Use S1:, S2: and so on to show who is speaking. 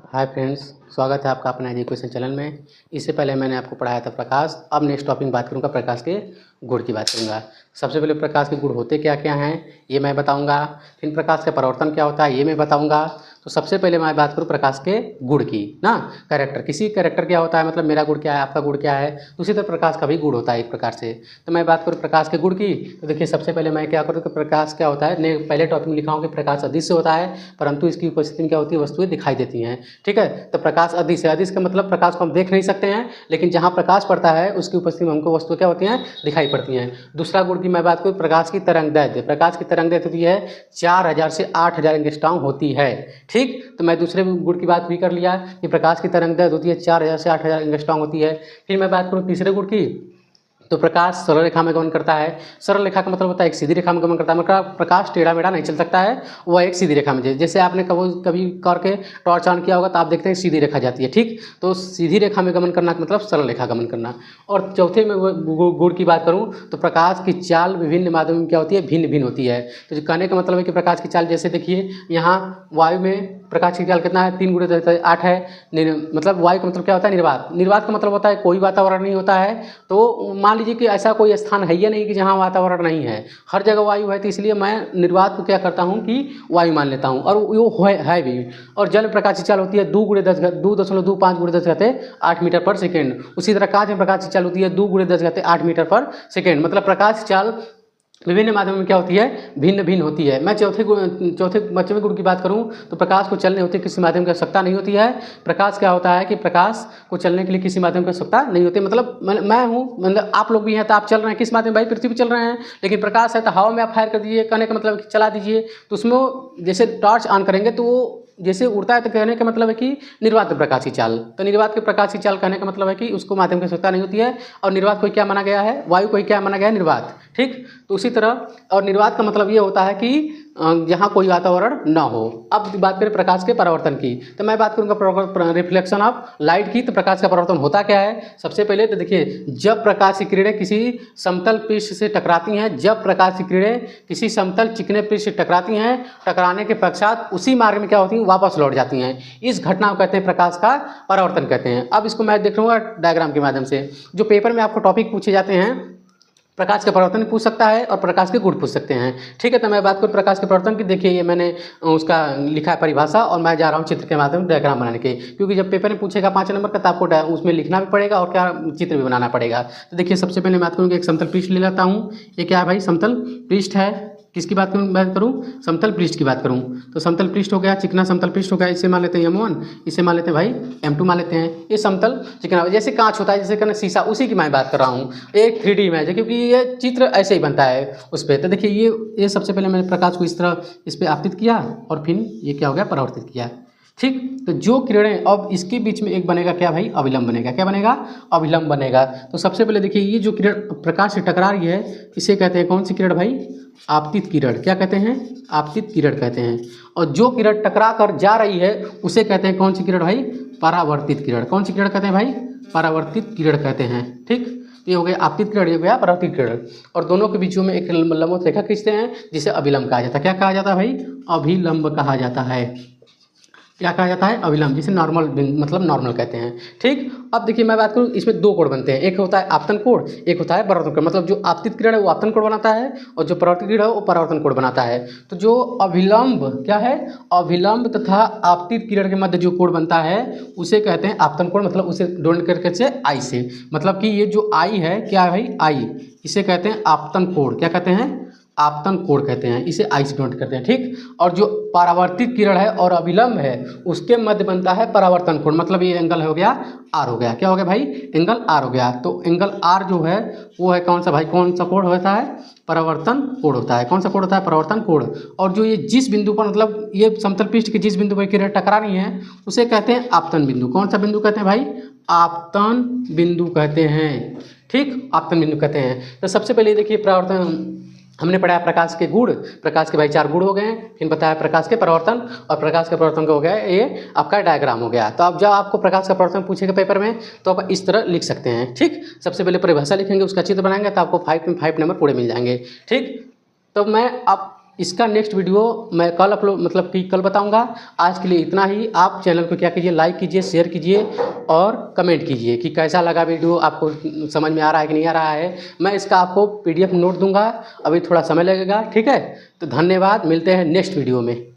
S1: Hi friends, स्वागत है आपका अपना एजुकेशन चैनल में। इससे पहले मैंने आपको पढ़ाया था प्रकाश। अब नेक्स्ट टॉपिक बात करूंगा प्रकाश के गुण की बात करूंगा। सबसे पहले प्रकाश के गुण होते क्या क्या हैं ये मैं बताऊंगा। फिर प्रकाश का परिवर्तन क्या होता है ये मैं बताऊंगा। तो सबसे पहले मैं बात करूँ प्रकाश के गुण की ना। कैरेक्टर, किसी कैरेक्टर क्या होता है, मतलब मेरा गुण क्या है, आपका गुण क्या है, तो उसी तरह प्रकाश का भी गुण होता है एक प्रकार से। तो मैं बात करूँ प्रकाश के गुण की, तो देखिए सबसे पहले मैं क्या करूँ कि प्रकाश क्या होता है, ने पहले टॉपिक में लिखा हूँ कि प्रकाश अदृश्य होता है, परंतु इसकी उपस्थिति में क्या होती है, वस्तुएं दिखाई देती हैं। ठीक है, तो प्रकाश अदृश्य है। अदृश्य का मतलब प्रकाश को हम देख नहीं सकते हैं, लेकिन जहाँ प्रकाश पड़ता है उसकी उपस्थिति में हमको वस्तुएं क्या होती हैं, दिखाई पड़ती हैं। दूसरा गुण की मैं बात करूँ, प्रकाश की तरंगदैर्ध्य। प्रकाश की तरंगदैर्ध्य होती है 4000 से 8000 एंगस्ट्रॉम होती है। ठीक, तो मैं दूसरे गुण की बात भी कर लिया कि प्रकाश की तरंगदैर्ध्य होती है 4000 से 8000 एंगस्ट्रॉम होती है। फिर मैं बात करूँ तीसरे गुण की, तो प्रकाश सरल रेखा में गमन करता है। सरल रेखा का मतलब होता है एक सीधी रेखा में गमन करता है, मतलब प्रकाश टेढ़ा मेढ़ा नहीं चल सकता है, वह एक सीधी रेखा में। जैसे आपने कभी करके टॉर्च ऑन किया होगा तो आप देखते हैं सीधी रेखा जाती है। ठीक, तो सीधी रेखा में गमन करना का मतलब सरल रेखा गमन करना। और चौथे में गुण की बात करूँ तो प्रकाश की चाल विभिन्न माध्यम में क्या होती है, भिन्न भिन्न होती है। तो जो कहने का मतलब है कि प्रकाश की चाल, जैसे देखिए यहाँ वायु में प्रकाश की चाल कितना है, 3 × 10 8 है। मतलब वायु का मतलब क्या होता है, निर्वात। निर्वात का मतलब होता है कोई वातावरण नहीं होता है। तो मान लीजिए कि ऐसा कोई स्थान है ही नहीं कि जहाँ वातावरण नहीं है, हर जगह वायु है। तो इसलिए मैं निर्वात को क्या करता हूँ कि वायु मान लेता हूँ, और वो है भी। और जल में प्रकाश की चाल होती है 2.25 × 10⁸ उसी तरह कांच में प्रकाश की चाल होती है 2 × 10⁸ मतलब प्रकाश की चाल विभिन्न माध्यमों में क्या होती है, भिन्न भिन्न होती है। मैं चौथे पाँचवें गुण की बात करूं तो प्रकाश को चलने होती किसी माध्यम की आवश्यकता नहीं होती है। प्रकाश क्या होता है कि प्रकाश को चलने के लिए किसी माध्यम की आवश्यकता नहीं होती। मतलब मैं हूं, मतलब आप लोग भी हैं तो आप चल रहे हैं किस माध्यम, भाई पृथ्वी पर चल रहे हैं। लेकिन प्रकाश है तो हवा में आप फायर कर दीजिए, कहने का मतलब चला दीजिए, तो उसमें जैसे टॉर्च ऑन करेंगे तो वो जैसे उड़ता है, तो कहने का मतलब है कि निर्वात प्रकाश की चाल। तो निर्वात के प्रकाश की चाल कहने का मतलब है कि उसको माध्यम की आवश्यकता नहीं होती है। और निर्वात को क्या माना गया है, वायु को क्या माना गया है, निर्वात। ठीक, तो उसी तरह और निर्वात का मतलब ये होता है कि जहाँ कोई वातावरण ना हो। अब बात करें प्रकाश के परावर्तन की, तो मैं बात करूँगा रिफ्लेक्शन ऑफ लाइट की। तो प्रकाश का परावर्तन होता क्या है, सबसे पहले तो देखिए, जब प्रकाश की किरणें किसी समतल पृष्ठ से टकराती हैं, जब प्रकाश की किरणें किसी समतल चिकने पृष्ठ से टकराती हैं, टकराने के पश्चात उसी मार्ग में क्या होती हैं, वापस लौट जाती हैं। इस घटना को कहते हैं प्रकाश का परावर्तन कहते हैं। अब इसको मैं देख लूँगा डायग्राम के माध्यम से। जो पेपर में आपको टॉपिक पूछे जाते हैं, प्रकाश के परिवर्तन पूछ सकता है और प्रकाश के गुण पूछ सकते हैं। ठीक है, तो मैं बात करूँ प्रकाश के परिवर्तन की। देखिए ये मैंने उसका लिखा है परिभाषा, और मैं जा रहा हूँ चित्र के माध्यम से डायग्राम बनाने के, क्योंकि जब पेपर में पूछेगा 5 नंबर का तो आपको उसमें लिखना भी पड़ेगा और क्या चित्र भी बनाना पड़ेगा। तो देखिए सबसे पहले बात करूँ कि एक समतल पृष्ठ ले लेता हूँ। ये क्या है भाई, समतल पृष्ठ है। किसकी बात करूँ, समतल पृष्ठ की बात करूँ तो समतल पृष्ठ हो गया, चिकना समतल पृष्ठ हो गया। इसे मान लेते हैं M1, इसे मान लेते हैं भाई M2 मान लेते हैं। ये समतल चिकना, जैसे कांच होता है, जैसे कहना शीशा, उसी की मैं बात कर रहा हूँ। एक 3D इमेज है, क्योंकि ये चित्र ऐसे ही बनता है उस पर। तो देखिए ये सबसे पहले मैंने प्रकाश को इस तरह इस पर आपतित किया, और फिर ये क्या हो गया, परावर्तित किया। ठीक, तो जो किरणें, अब इसके बीच में एक बनेगा क्या भाई, अभिलंब बनेगा। क्या बनेगा, अभिलंब बनेगा। तो सबसे पहले देखिए ये जो किरण प्रकाश से टकरा रही है, इसे कहते हैं कौन सी किरण भाई, आपतित किरण। क्या कहते हैं, आपतित किरण कहते हैं। और जो किरण टकरा कर जा रही है उसे कहते हैं कौन सी किरण भाई, परावर्तित किरण। कौन सी किरण कहते हैं भाई, परावर्तित किरण कहते हैं। ठीक, ये हो गया आपतित किरण, ये हो गया परावर्तित किरण। और दोनों के बीचों में एक लंबवत रेखा खींचते हैं जिसे अभिलंब कहा जाता है। क्या कहा जाता है भाई, अभिलंब कहा जाता है। क्या कहा जाता है, अभिलंब, जिसे नॉर्मल मतलब नॉर्मल कहते हैं। ठीक, अब देखिए मैं बात करूँ, इसमें 2 कोण बनते हैं, एक होता है आपतन कोण, एक होता है परावर्तन कोण। मतलब जो आपतित किरण है वो आपतन कोण बनाता है, और जो परावर्तित किरण है वो परावर्तन कोण बनाता है। तो जो अभिलंब क्या है, अभिलंब तथा आपतित किरण के मध्य जो कोण बनता है उसे कहते हैं आपतन कोण। मतलब उसे डोंट करके से आई से, मतलब कि ये जो आई है, क्या है भाई, आई, इसे कहते हैं आपतन कोण। क्या कहते हैं, आपतन कोण कहते हैं, इसे आई से डोंट करते हैं। ठीक, और जो परावर्तित किरण है और अभिलंब है उसके मध्य बनता है परावर्तन कोण। मतलब ये एंगल हो गया आर हो गया। क्या हो गया भाई, एंगल आर हो गया। तो एंगल आर जो है वो है कौन सा भाई, कौन सा कोण होता है, परावर्तन कोण होता है। कौन सा कोण होता है, परावर्तन कोण। और जो ये जिस बिंदु पर, मतलब ये समतल पृष्ठ के जिस बिंदु पर किरण टकरा रही है उसे कहते हैं आपतन बिंदु। कौन सा बिंदु कहते हैं भाई, आपतन बिंदु कहते हैं। ठीक, आपतन बिंदु कहते हैं। तो सबसे पहले देखिए परावर्तन हमने पढ़ा प्रकाश के गुण। प्रकाश के भाई 4 गुण हो गए, फिर बताया प्रकाश के परिवर्तन, और प्रकाश के परिवर्तन का हो गया ये आपका डायग्राम हो गया। तो अब जब आपको प्रकाश का परिवर्तन पूछेगा पेपर में तो आप इस तरह लिख सकते हैं। ठीक, सबसे पहले परिभाषा लिखेंगे, उसका चित्र बनाएंगे, तो आपको 5 में 5 नंबर पूरे मिल जाएंगे। ठीक, तो मैं अब इसका नेक्स्ट वीडियो मैं कल अपलोड मतलब कि कल बताऊंगा। आज के लिए इतना ही। आप चैनल को क्या कीजिए, लाइक कीजिए, शेयर कीजिए और कमेंट कीजिए कि कैसा लगा वीडियो, आपको समझ में आ रहा है कि नहीं आ रहा है। मैं इसका आपको PDF नोट दूंगा, अभी थोड़ा समय लगेगा, ठीक है। तो धन्यवाद, मिलते हैं नेक्स्ट वीडियो में।